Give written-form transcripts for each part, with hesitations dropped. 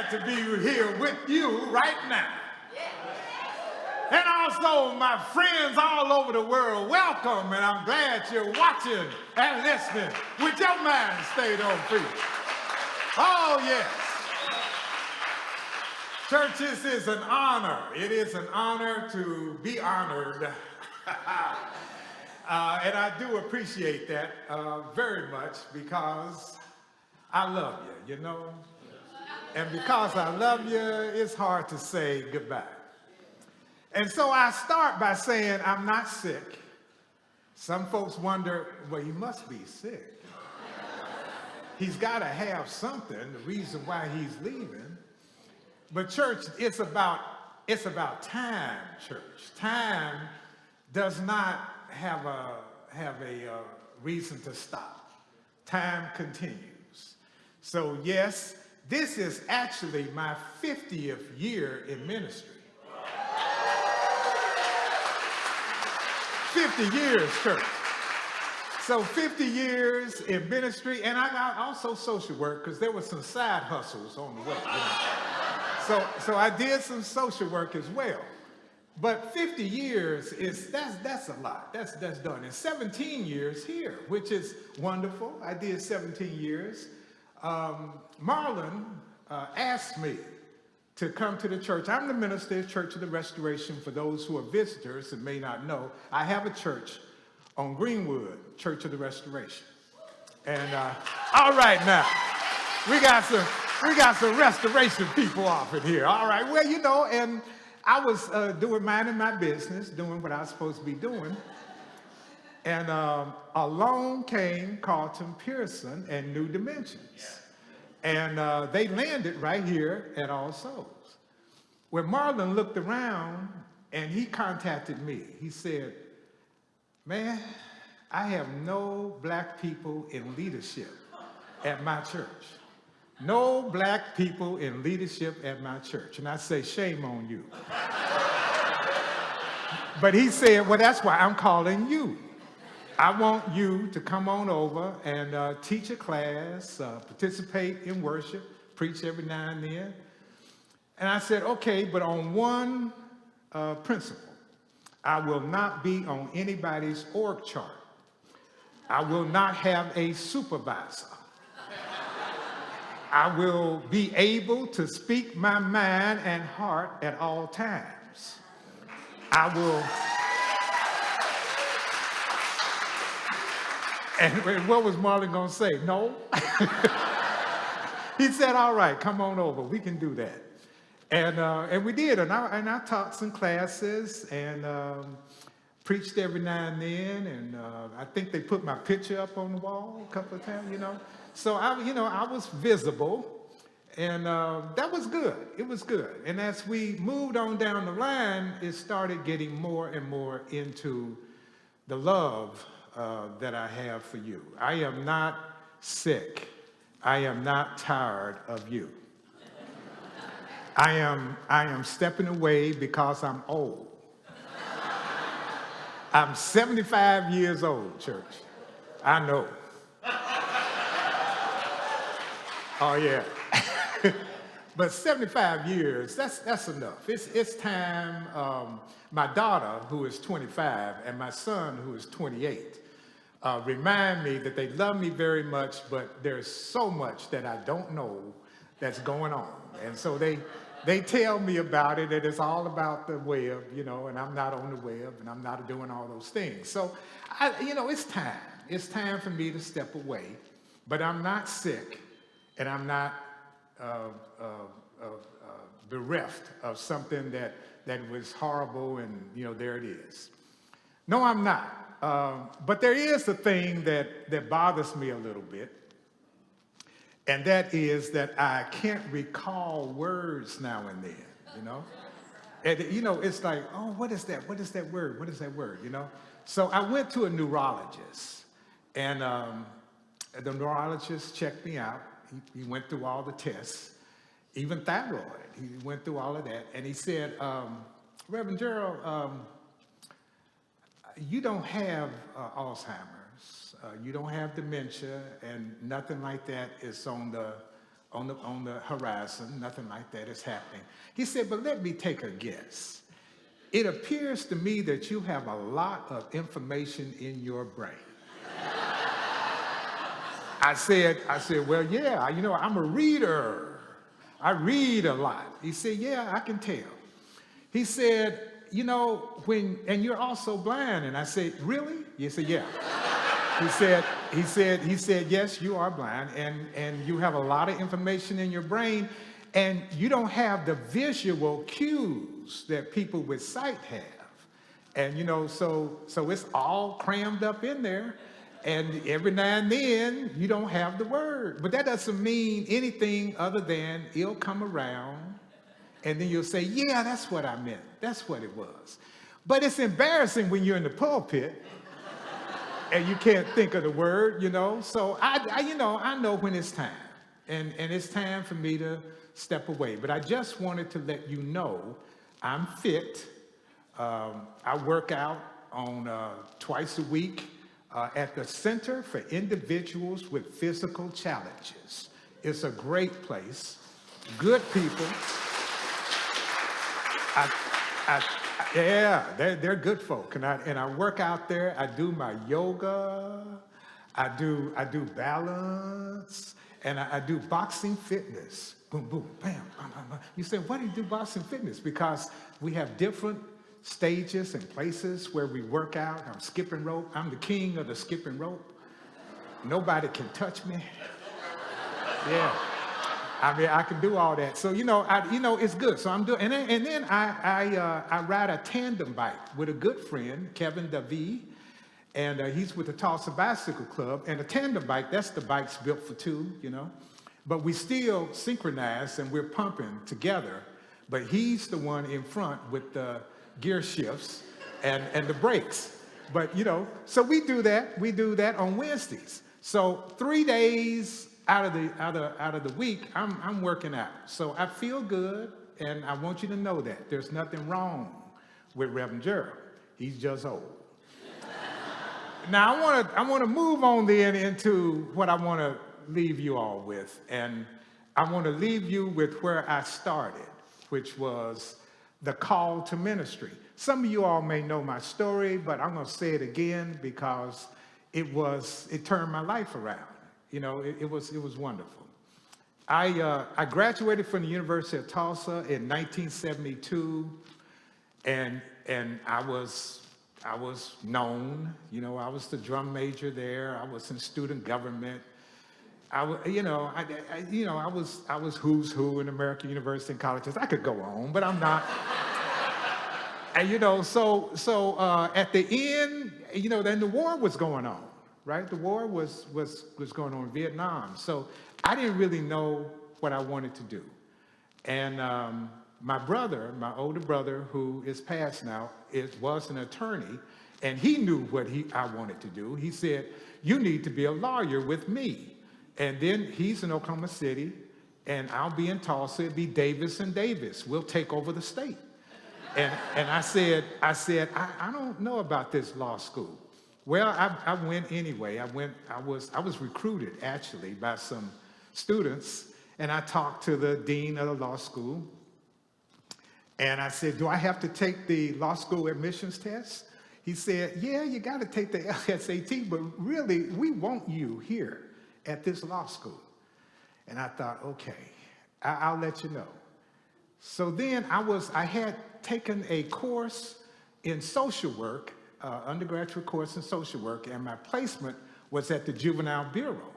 glad to be here with you right now. And also my friends all over the world, welcome, and I'm glad you're watching and listening with your mind stayed on free. Oh, yes. Church, this is an honor. It is an honor to be honored. And I do appreciate that very much because I love you, you know? And because I love you, it's hard to say goodbye. And so I start by saying I'm not sick. Some folks wonder, well, he must be sick. He's got to have something, the reason why he's leaving. But church, it's about time, church. Time does not have a reason to stop. Time continues. So yes, this is actually my 50th year in ministry. 50 years, church. So 50 years in ministry, and I got also social work because there were some side hustles on the way. You know? So I did some social work as well. But 50 years that's a lot. That's done. And 17 years here, which is wonderful. I did 17 years. Marlon asked me to come to the church. I'm the minister of Church of the Restoration. For those who are visitors and may not know, I have a church on Greenwood, Church of the Restoration. And all right now, we got some restoration people off in here. All right, well, you know, and I was minding my business, doing what I was supposed to be doing. And along came Carlton Pearson and New Dimensions. And they landed right here at All Souls. Where Marlon looked around and he contacted me. He said, man, I have no black people in leadership at my church. No black people in leadership at my church. And I say, shame on you. But he said, well, that's why I'm calling you. I want you to come on over and teach a class, participate in worship, preach every now and then. And I said, okay, but on one principle. I will not be on anybody's org chart. I will not have a supervisor. I will be able to speak my mind and heart at all times. I will. And what was Marlon going to say? No? He said, all right, come on over. We can do that. And we did. And I taught some classes and preached every now and then. And I think they put my picture up on the wall a couple of times, you know. So, I was visible. And that was good. It was good. And as we moved on down the line, it started getting more and more into the love that I have for you. I am not sick. I am not tired of you. I am stepping away because I'm old. I'm 75 years old, church. I know. Oh yeah. But 75 years, that's enough. It's time. My daughter, who is 25, and my son, who is 28, remind me that they love me very much, but there's so much that I don't know that's going on. And so they tell me about it, and it's all about the web, you know, and I'm not on the web, and I'm not doing all those things. So, it's time. It's time for me to step away, but I'm not sick, and I'm not bereft of something that was horrible, and, there it is. No, I'm not. But there is a thing that bothers me a little bit. And that is that I can't recall words now and then, And, it's like, oh, what is that? What is that word? What is that word, So I went to a neurologist, and the neurologist checked me out. He went through all the tests, even thyroid. He went through all of that. And he said, Reverend Gerald, you don't have Alzheimer's. You don't have dementia, and nothing like that is on on the horizon. Nothing like that is happening. He said, but let me take a guess. It appears to me that you have a lot of information in your brain. I said, well, yeah, I'm a reader. I read a lot. He said, yeah, I can tell. He said, and you're also blind. And I said, really? He said, yeah. He said, yes, you are blind, and you have a lot of information in your brain, and you don't have the visual cues that people with sight have. And so it's all crammed up in there. And every now and then, you don't have the word. But that doesn't mean anything other than it'll come around, and then you'll say, yeah, that's what I meant. That's what it was. But it's embarrassing when you're in the pulpit, and you can't think of the word, So I know when it's time. And it's time for me to step away. But I just wanted to let you know I'm fit. I work out on twice a week. At the Center for Individuals with Physical Challenges. It's a great place, good people. They're good folk, and I work out there. I do my yoga, I do balance, and I do boxing fitness. Boom, boom, bam, bam, bam, bam. You say, why do you do boxing fitness? Because we have different stages and places where we work out. I'm skipping rope. I'm the king of the skipping rope. Nobody can touch me. Yeah. I can do all that. So, it's good. So I'm doing, and then I ride a tandem bike with a good friend, Kevin Davis, and he's with the Tulsa Bicycle Club. And a tandem bike, that's the bikes built for two, But we still synchronize and we're pumping together. But he's the one in front with the gear shifts and the brakes. But so we do that on Wednesdays. So 3 days out of the week I'm working out. So I feel good, and I want you to know that there's nothing wrong with Reverend Gerald. He's just old. Now I want to move on then into what I want to leave you all with, and I want to leave you with where I started, which was the call to ministry. Some of you all may know my story, but I'm going to say it again because it turned my life around. It was wonderful. I graduated from the University of Tulsa in 1972, and I was known. I was the drum major there. I was in student government. I was who's who in American university and colleges. I could go on, but I'm not. And so at the end, then the war was going on, right? The war was going on in Vietnam. So I didn't really know what I wanted to do. And my older brother, who is passed now, was an attorney, and he knew what I wanted to do. He said, you need to be a lawyer with me. And then he's in Oklahoma City, and I'll be in Tulsa. It'll be Davis and Davis. We'll take over the state. And I said, I don't know about this law school. Well, I went anyway. I was recruited actually by some students, and I talked to the dean of the law school. And I said, do I have to take the law school admissions test? He said, yeah, you got to take the LSAT, but really, we want you here at this law school. And I thought, okay, I'll let you know. So then I had taken a course in social work, undergraduate course in social work, and my placement was at the Juvenile Bureau.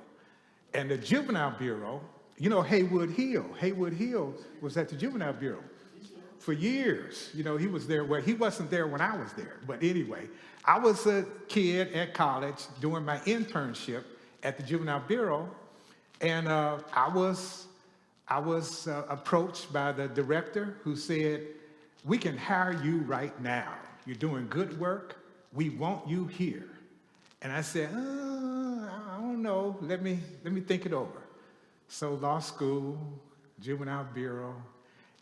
And the Juvenile Bureau, Haywood Hill was at the Juvenile Bureau for years. He was there. Well, he wasn't there when I was there. But anyway, I was a kid at college doing my internship at the Juvenile Bureau, and I was approached by the director who said, we can hire you right now. You're doing good work. We want you here. And I said, I don't know. Let me think it over. So law school, Juvenile Bureau,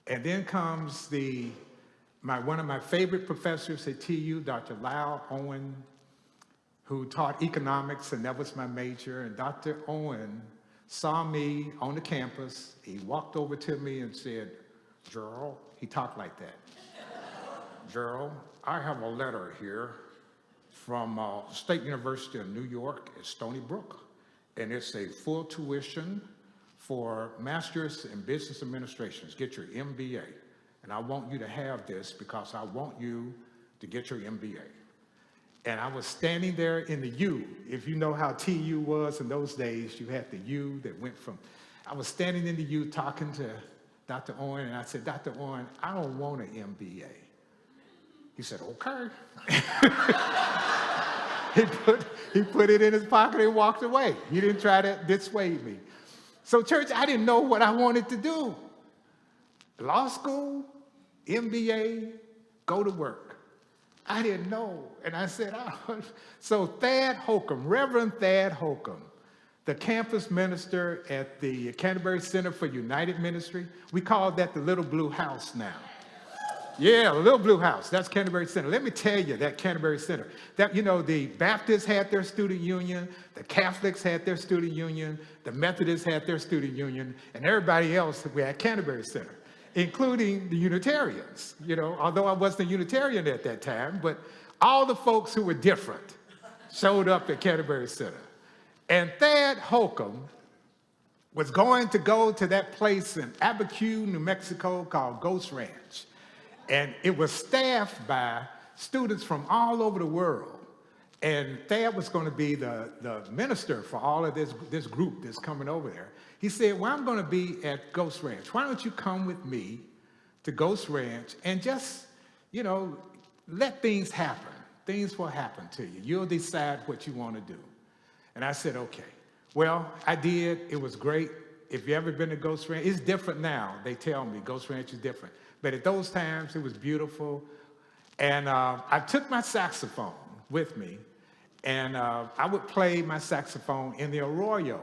and then comes one of my favorite professors at TU, Dr. Lyle Owen, who taught economics, and that was my major. And Dr. Owen saw me on the campus. He walked over to me and said, Gerald, he talked like that. Gerald, I have a letter here from State University of New York at Stony Brook, and it's a full tuition for Masters in Business Administration. Get your MBA. And I want you to have this because I want you to get your MBA. And I was standing there in the U. If you know how TU was in those days, you had the U that went from, I was standing in the U talking to Dr. Owen, and I said, Dr. Owen, I don't want an MBA. He said, okay. he put it in his pocket and walked away. He didn't try to dissuade me. So church, I didn't know what I wanted to do. Law school, MBA, go to work. I didn't know. And I said, so Thad Holcomb, Reverend Thad Holcomb, the campus minister at the Canterbury Center for United Ministry, we call that the Little Blue House now. Yeah, the Little Blue House, that's Canterbury Center. Let me tell you, that Canterbury Center, that, you know, the Baptists had their student union, the Catholics had their student union, the Methodists had their student union, and everybody else we had Canterbury Center, including the Unitarians, you know, although I wasn't a Unitarian at that time, but all the folks who were different showed up at Canterbury Center. And Thad Holcomb was going to go to that place in Abiquiu, New Mexico called Ghost Ranch. And it was staffed by students from all over the world. And Thad was going to be the minister for all of this group that's coming over there. He said, well, I'm going to be at Ghost Ranch. Why don't you come with me to Ghost Ranch and just, you know, let things happen. Things will happen to you. You'll decide what you want to do. And I said, okay. Well, I did. It was great. If you've ever been to Ghost Ranch, it's different now. They tell me Ghost Ranch is different. But at those times, it was beautiful. And I took my saxophone with me, and I would play my saxophone in the arroyo.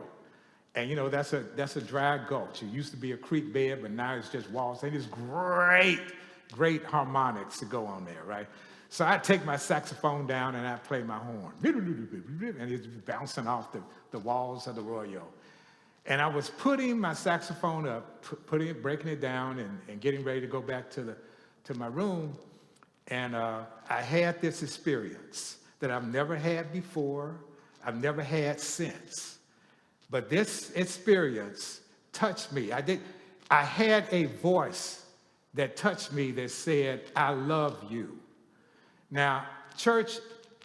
And, you know, that's a dry gulch. It used to be a creek bed, but now it's just walls. And it's great harmonics to go on there, right? So I'd take my saxophone down, and I'd play my horn. And it's bouncing off the walls of the arroyo. And I was putting my saxophone up, breaking it down, and getting ready to go back to my room. And I had this experience that I've never had before, I've never had since. But this experience touched me. I had a voice that touched me that said, I love you. Now, church,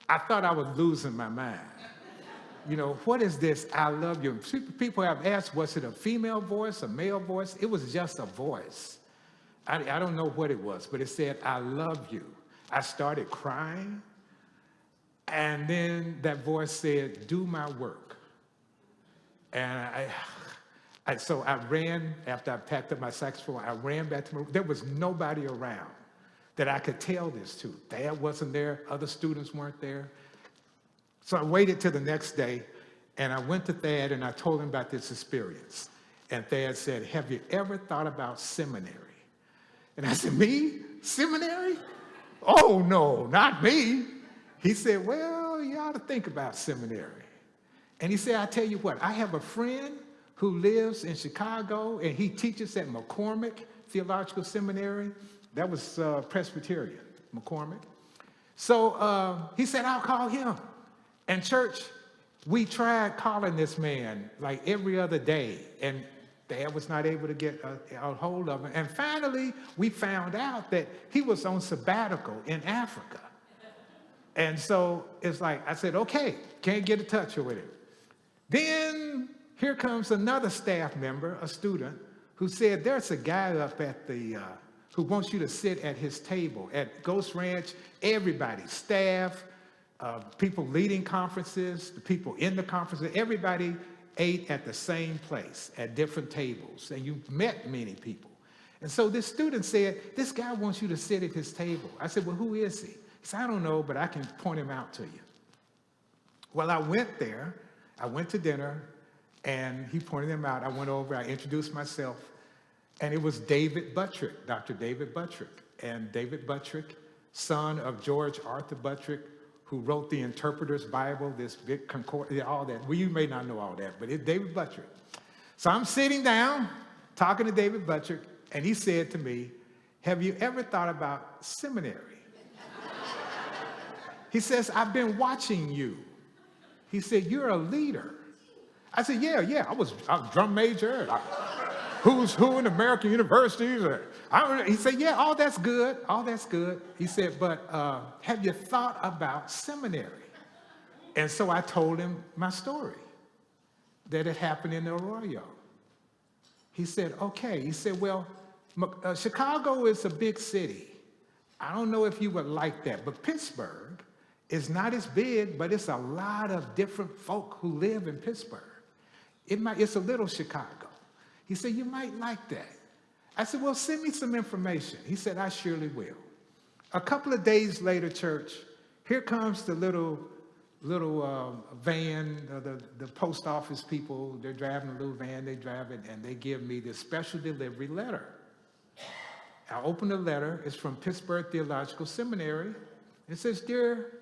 I thought I was losing my mind. You know, what is this, I love you? People have asked, was it a female voice, a male voice? It was just a voice. I don't know what it was, but it said, I love you. I started crying, and then that voice said, do my work. And so I ran, after I packed up my saxophone, I ran back to my room. There was nobody around that I could tell this to. Dad wasn't there, other students weren't there. So I waited till the next day, and I went to Thad, and I told him about this experience. And Thad said, have you ever thought about seminary? And I said, me? Seminary? Oh, no, not me. He said, well, you ought to think about seminary. And he said, I tell you what, I have a friend who lives in Chicago, and he teaches at McCormick Theological Seminary. That was Presbyterian, McCormick. So he said, I'll call him. And church, we tried calling this man like every other day, and Dad was not able to get a hold of him. And finally, we found out that he was on sabbatical in Africa. And so it's like, I said, okay, can't get in touch with him. Then here comes another staff member, a student, who said, there's a guy up at who wants you to sit at his table. At Ghost Ranch, everybody, staff, people leading conferences, the people in the conferences, everybody ate at the same place, at different tables, and you met many people. And so this student said, this guy wants you to sit at his table. I said, well, who is he? He said, I don't know, but I can point him out to you. Well, I went there, I went to dinner, and he pointed him out. I went over, I introduced myself, and it was David Buttrick, Dr. David Buttrick. And David Buttrick, son of George Arthur Buttrick, who wrote the Interpreter's Bible, this big concord, all that. Well, you may not know all that, but it's David Buttrick. So I'm sitting down talking to David Buttrick, and he said to me, have you ever thought about seminary? He says, I've been watching you. He said, you're a leader. I said, yeah, I was drum major. Who's who in American universities? He said, yeah, all that's good. He said, but have you thought about seminary? And so I told him my story, that it happened in Arroyo. He said, okay. He said, well, Chicago is a big city. I don't know if you would like that, but Pittsburgh is not as big, but it's a lot of different folk who live in Pittsburgh. It's a little Chicago. He said, you might like that. I said, well, send me some information. He said, I surely will. A couple of days later, church, here comes the little van, the post office people. They're driving a little van, they drive it, and they give me this special delivery letter. I open the letter. It's from Pittsburgh Theological Seminary. It says, dear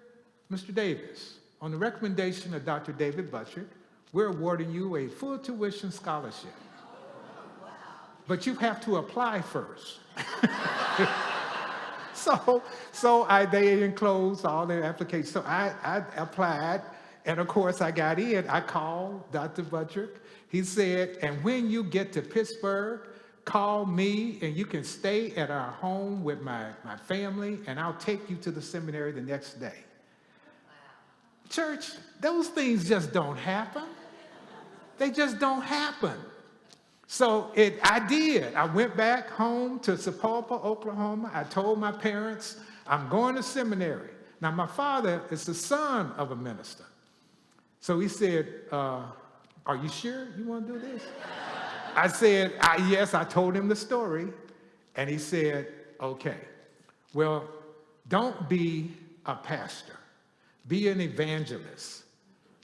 Mr. Davis, on the recommendation of Dr. David Buttrick, we're awarding you a full tuition scholarship. But you have to apply first. They enclosed all the applications. So I applied, and of course I got in. I called Dr. Buttrick. He said, and when you get to Pittsburgh, call me, and you can stay at our home with my family, and I'll take you to the seminary the next day. Church, those things just don't happen. They just don't happen. So I did. I went back home to Sapulpa, Oklahoma. I told my parents, I'm going to seminary. Now, my father is the son of a minister. So he said, are you sure you want to do this? I said, yes. I told him the story. And he said, okay, well, don't be a pastor. Be an evangelist,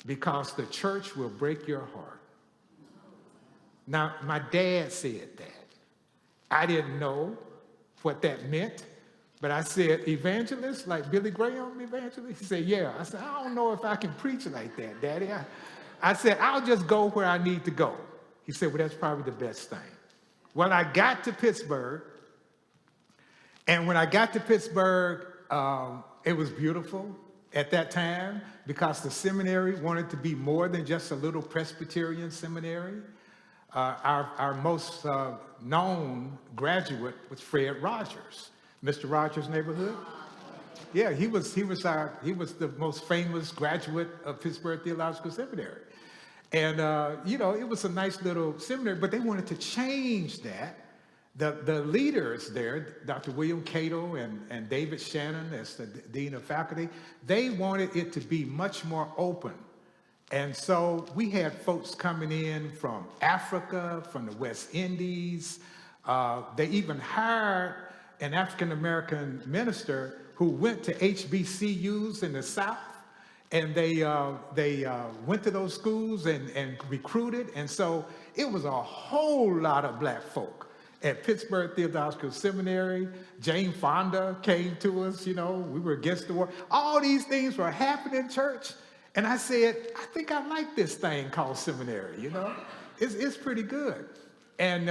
because the church will break your heart. Now, my dad said that. I didn't know what that meant, but I said, evangelist, like Billy Graham evangelist? He said, yeah. I said, I don't know if I can preach like that, Daddy. I said, I'll just go where I need to go. He said, well, that's probably the best thing. Well, I got to Pittsburgh, and when I got to Pittsburgh, it was beautiful at that time, because the seminary wanted to be more than just a little Presbyterian seminary. Our most known graduate was Fred Rogers, Mr. Rogers' neighborhood. Yeah, he was the most famous graduate of Pittsburgh Theological Seminary. And, it was a nice little seminary, but they wanted to change that. The leaders there, Dr. William Cato and David Shannon as the dean of faculty, they wanted it to be much more open. And so we had folks coming in from Africa, from the West Indies. They even hired an African-American minister who went to HBCUs in the South. And they went to those schools and recruited. And so it was a whole lot of black folk at Pittsburgh Theological Seminary. Jane Fonda came to us, we were against the war. All these things were happening in church. And I said, I think I like this thing called seminary, It's pretty good. And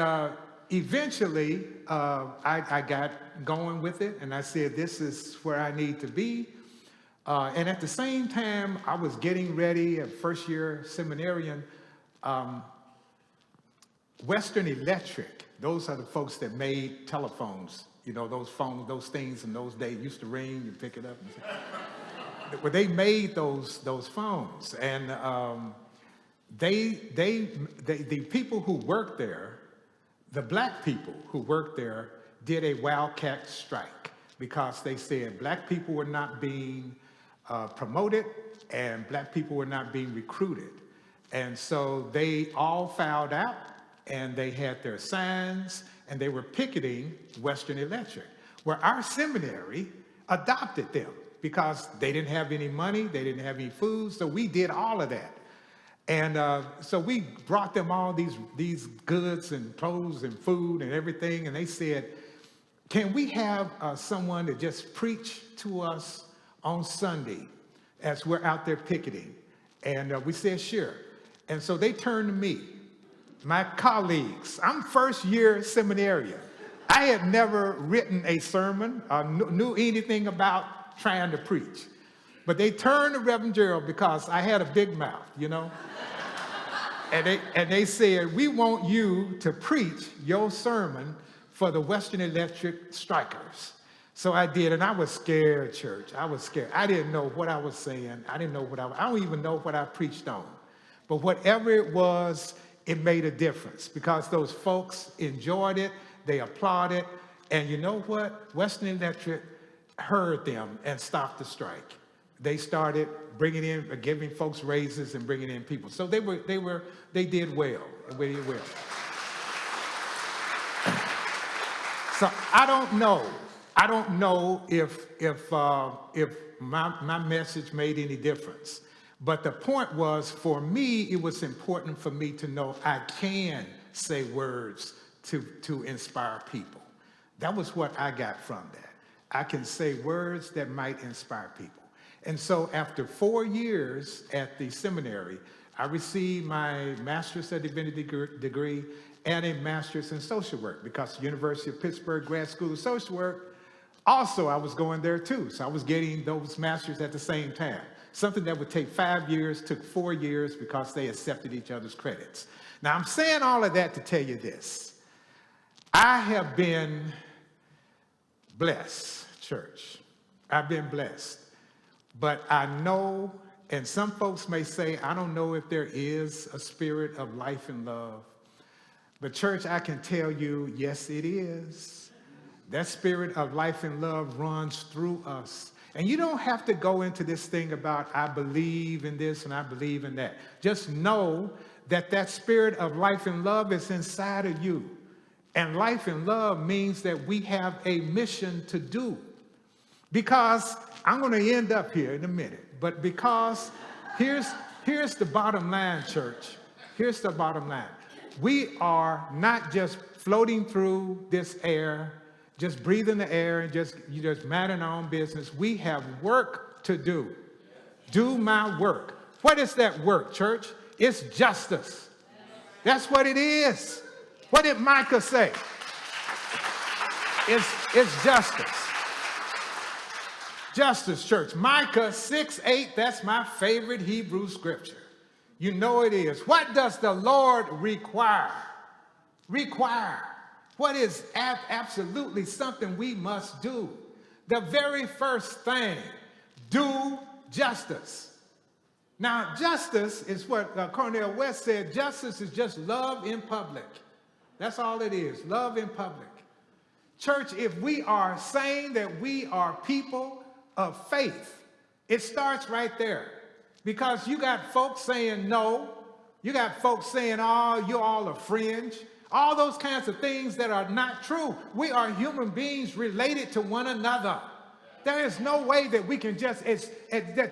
eventually, I got going with it. And I said, this is where I need to be. And at the same time, I was getting ready, a first-year seminarian. Western Electric, those are the folks that made telephones. Those phones, those things in those days used to ring, you pick it up. Well, they made those phones, and the people who worked there, the black people who worked there, did a wildcat strike, because they said black people were not being promoted and black people were not being recruited. And so they all filed out, and they had their signs, and they were picketing Western Electric. Well, our seminary adopted them because they didn't have any money, they didn't have any food, so we did all of that. And so we brought them all these goods and clothes and food and everything, and they said, can we have someone to just preach to us on Sunday as we're out there picketing? And we said, sure. And so they turned to me. my colleagues. I'm first-year seminarian. I had never written a sermon or knew anything about trying to preach. But they turned to Reverend Gerald because I had a big mouth, you know? and they said, we want you to preach your sermon for the Western Electric strikers. So I did, and I was scared, church. I was scared. I didn't know what I was saying. I didn't know I don't even know what I preached on. But whatever it was, it made a difference because those folks enjoyed it, they applauded, and you know what? Western Electric heard them and stopped the strike. They started bringing in, giving folks raises and bringing in people. So they did well. They did well. So I don't know if my message made any difference. But the point was, for me, it was important for me to know I can say words to inspire people. That was what I got from that. I can say words that might inspire people. And so after 4 years at the seminary, I received my Master's of Divinity degree and a Master's in Social Work because the University of Pittsburgh Grad School of Social Work, also I was going there too. So I was getting those Masters at the same time. Something that would take 5 years took 4 years because they accepted each other's credits. Now I'm saying all of that to tell you this. I have been blessed, church. I've been blessed. But I know, and some folks may say, I don't know if there is a spirit of life and love. But church, I can tell you, yes, it is. That spirit of life and love runs through us. And you don't have to go into this thing about, I believe in this and I believe in that. Just know that that spirit of life and love is inside of you. And life and love means that we have a mission to do. Because I'm going to end up here in a minute, but because here's the bottom line, church. Here's the bottom line. We are not just floating through this air, just breathing the air and just minding our own business. We have work to do. Do my work. What is that work, church? It's justice. That's what it is. What did Micah say? It's justice. Justice, church. Micah 6:8, that's my favorite Hebrew scripture. You know it is. What does the Lord require? Require. What is absolutely something we must do? The very first thing, do justice. Now, justice is what Cornel West said. Justice is just love in public. That's all it is, love in public. Church, if we are saying that we are people of faith, it starts right there. Because you got folks saying no, you got folks saying, oh, you're all a fringe, all those kinds of things that are not true. We are human beings related to one another. There is no way that we can just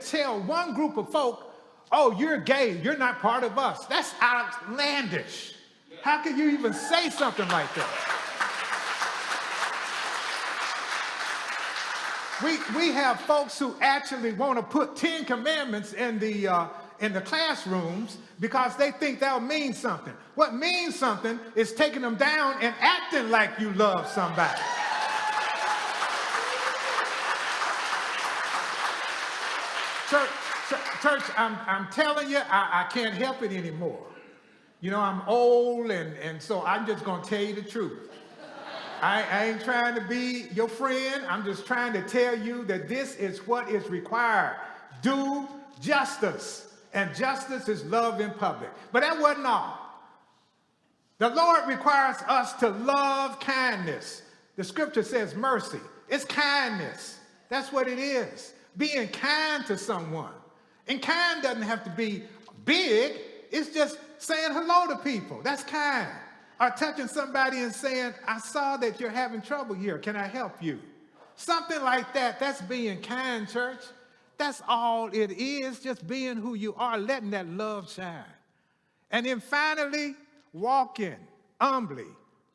tell one group of folk, oh, you're gay, you're not part of us. That's outlandish. How can you even say something like that? We have folks who actually want to put 10 commandments in the classrooms because they think that'll mean something. What means something is taking them down and acting like you love somebody. Church, I'm telling you, I can't help it anymore. You know, I'm old, and so I'm just going to tell you the truth. I ain't trying to be your friend. I'm just trying to tell you that this is what is required. Do justice. And justice is love in public. But that wasn't all. The Lord requires us to love kindness. The scripture says mercy. It's kindness. That's what it is. Being kind to someone. And kind doesn't have to be big. It's just saying hello to people. That's kind. Or touching somebody and saying, I saw that you're having trouble here. Can I help you? Something like that. That's being kind, church. That's all it is, just being who you are, letting that love shine. And then finally, walking humbly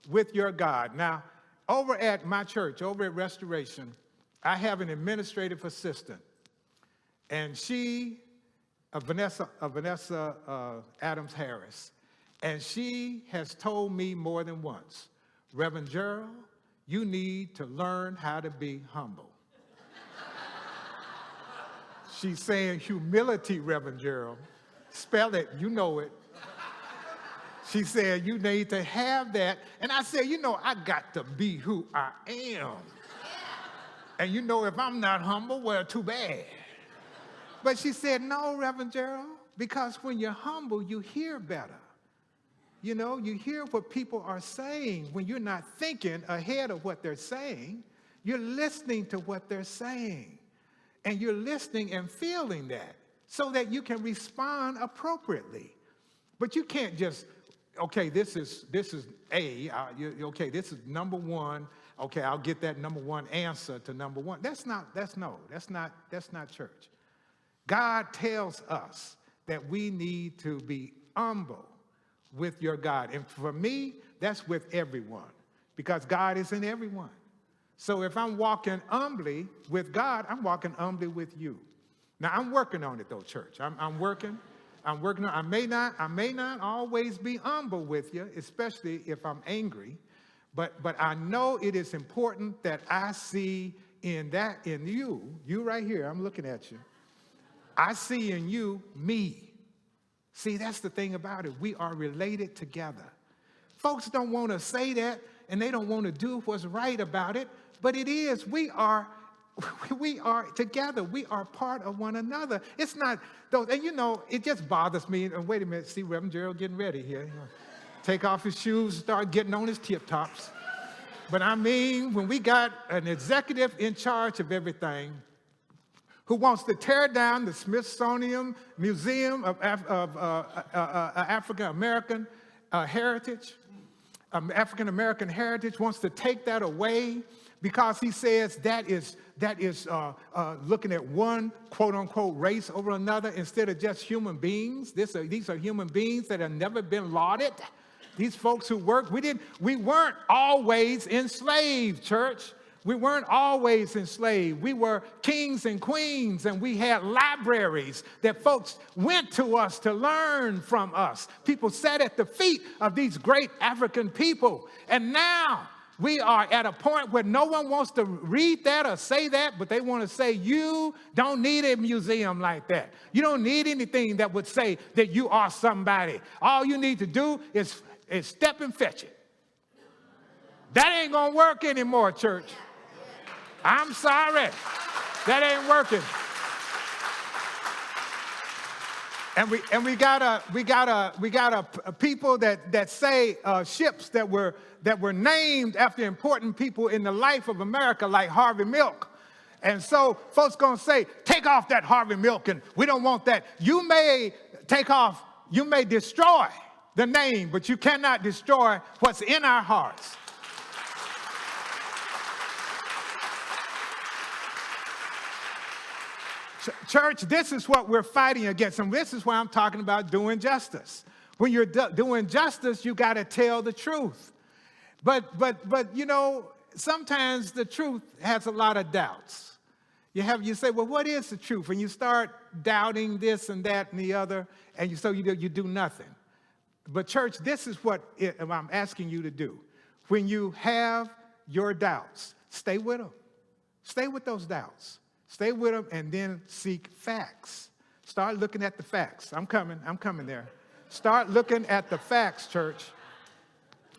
with your God. Now, over at my church, over at Restoration, I have an administrative assistant. And she, Vanessa Adams Harris, And she has told me more than once, Reverend Gerald, you need to learn how to be humble. She's saying humility, Reverend Gerald. Spell it, you know it. She said, you need to have that. And I said, I got to be who I am. And if I'm not humble, well, too bad. But she said, no, Reverend Gerald, because when you're humble, you hear better. You hear what people are saying when you're not thinking ahead of what they're saying. You're listening to what they're saying. And you're listening and feeling that so that you can respond appropriately. But you can't just, okay, this is A, okay, this is number one. Okay, I'll get that number one answer to number one. That's not church. God tells us that we need to be humble with your God. And for me, that's with everyone, because God is in everyone. So if I'm walking humbly with God, I'm walking humbly with you. Now, I'm working on it, though, church. I'm working on it. I may not always be humble with you, especially if I'm angry. But I know it is important that I see in you right here, I'm looking at you. I see in you me. See, that's the thing about it. We are related together. Folks don't want to say that, and they don't want to do what's right about it, but it is. We are together. We are part of one another. It's not those, and it just bothers me. And wait a minute, see Reverend Gerald getting ready here. Take off his shoes, start getting on his tip-tops. But I mean, when we got an executive in charge of everything who wants to tear down the Smithsonian Museum of African American heritage, African-American heritage, wants to take that away because he says that is looking at one quote-unquote race over another instead of just human beings. These are human beings that have never been lauded. These folks who work, we weren't always enslaved, church. We weren't always enslaved. We were kings and queens, and we had libraries that folks went to us to learn from us. People sat at the feet of these great African people. And now we are at a point where no one wants to read that or say that, but they want to say, you don't need a museum like that. You don't need anything that would say that you are somebody. All you need to do is step and fetch it. That ain't going to work anymore, church. I'm sorry. That ain't working. And we got a people that say ships that were named after important people in the life of America, like Harvey Milk. And so folks gonna say, take off that Harvey Milk, and we don't want that. You may destroy the name, but you cannot destroy what's in our hearts. Church, this is what we're fighting against, and this is why I'm talking about doing justice. When you're doing justice, you got to tell the truth. But sometimes the truth has a lot of doubts. You say, well, what is the truth? And you start doubting this and that and the other, and you do nothing. But church, this is what I'm asking you to do. When you have your doubts, stay with them. Stay with those doubts. Stay with them and then seek facts. Start looking at the facts. I'm coming there. Start looking at the facts, church.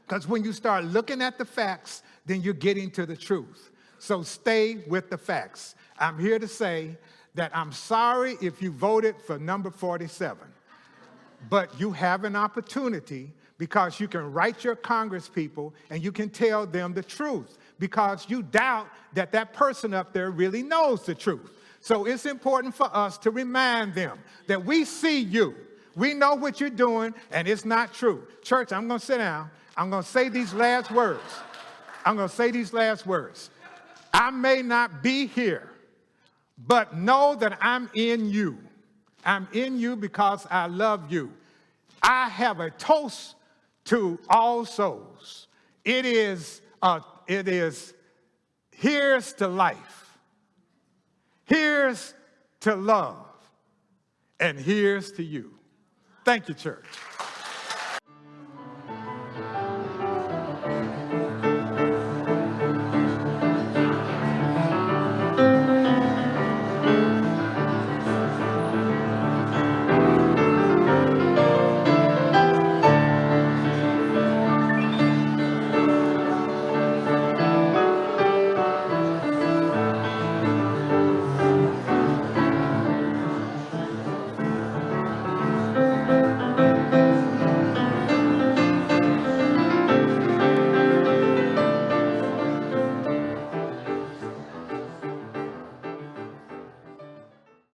Because when you start looking at the facts, then you're getting to the truth. So stay with the facts. I'm here to say that I'm sorry if you voted for number 47. But you have an opportunity, because you can write your Congress people and you can tell them the truth, because you doubt that person up there really knows the truth. So it's important for us to remind them that we see you. We know what you're doing, and it's not true. Church, I'm going to sit down. I'm going to say these last words. I may not be here, but know that I'm in you. I'm in you because I love you. I have a toast to all souls. It is here's to life, here's to love, and here's to you. Thank you, church.